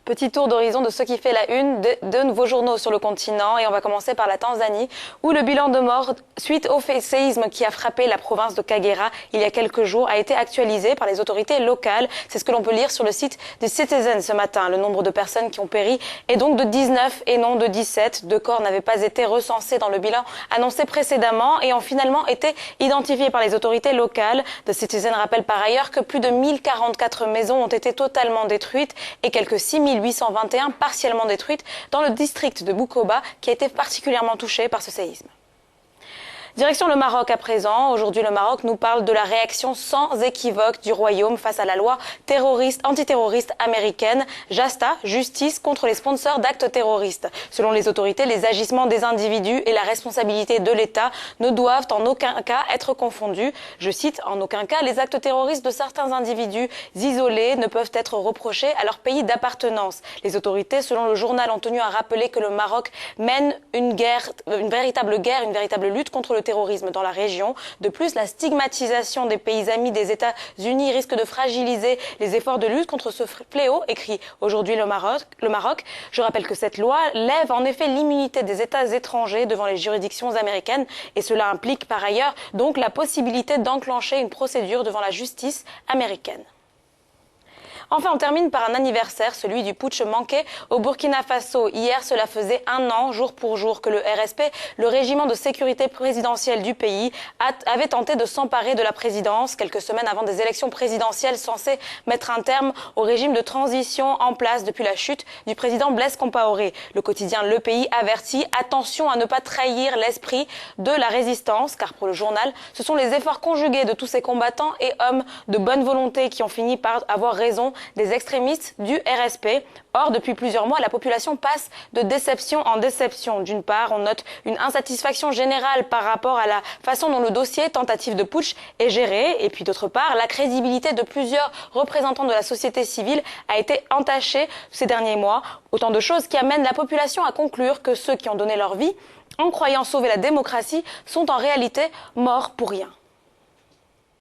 Petit tour d'horizon de ce qui fait la une de nouveaux journaux sur le continent et on va commencer par la Tanzanie où le bilan de morts suite au séisme qui a frappé la province de Kagera il y a quelques jours a été actualisé par les autorités locales. C'est ce que l'on peut lire sur le site du Citizen ce matin. Le nombre de personnes qui ont péri est donc de 19 et non de 17. 2 corps n'avaient pas été recensés dans le bilan annoncé précédemment et ont finalement été identifiés par les autorités locales. The Citizen rappelle par ailleurs que plus de 1044 maisons ont été totalement détruites et quelques 6821 partiellement détruites dans le district de Bukoba qui a été particulièrement touché par ce séisme. Direction le Maroc à présent. Aujourd'hui, le Maroc nous parle de la réaction sans équivoque du Royaume face à la loi antiterroriste américaine, JASTA, justice contre les sponsors d'actes terroristes. Selon les autorités, les agissements des individus et la responsabilité de l'État ne doivent en aucun cas être confondus. Je cite, en aucun cas, les actes terroristes de certains individus isolés ne peuvent être reprochés à leur pays d'appartenance. Les autorités, selon le journal, ont tenu à rappeler que le Maroc mène une véritable lutte contre le terrorisme dans la région. De plus, la stigmatisation des pays amis des États-Unis risque de fragiliser les efforts de lutte contre ce fléau, écrit aujourd'hui le Maroc. Je rappelle que cette loi lève en effet l'immunité des États étrangers devant les juridictions américaines et cela implique par ailleurs donc la possibilité d'enclencher une procédure devant la justice américaine. Enfin, on termine par un anniversaire, celui du putsch manqué au Burkina Faso. Hier, cela faisait 1 an, jour pour jour, que le RSP, le régiment de sécurité présidentielle du pays, avait tenté de s'emparer de la présidence, quelques semaines avant des élections présidentielles censées mettre un terme au régime de transition en place depuis la chute du président Blaise Compaoré. Le quotidien Le Pays avertit « Attention à ne pas trahir l'esprit de la résistance », car pour le journal, ce sont les efforts conjugués de tous ces combattants et hommes de bonne volonté qui ont fini par avoir raison des extrémistes du RSP. Or, depuis plusieurs mois, la population passe de déception en déception. D'une part, on note une insatisfaction générale par rapport à la façon dont le dossier tentative de putsch est géré. Et puis d'autre part, la crédibilité de plusieurs représentants de la société civile a été entachée ces derniers mois. Autant de choses qui amènent la population à conclure que ceux qui ont donné leur vie en croyant sauver la démocratie sont en réalité morts pour rien.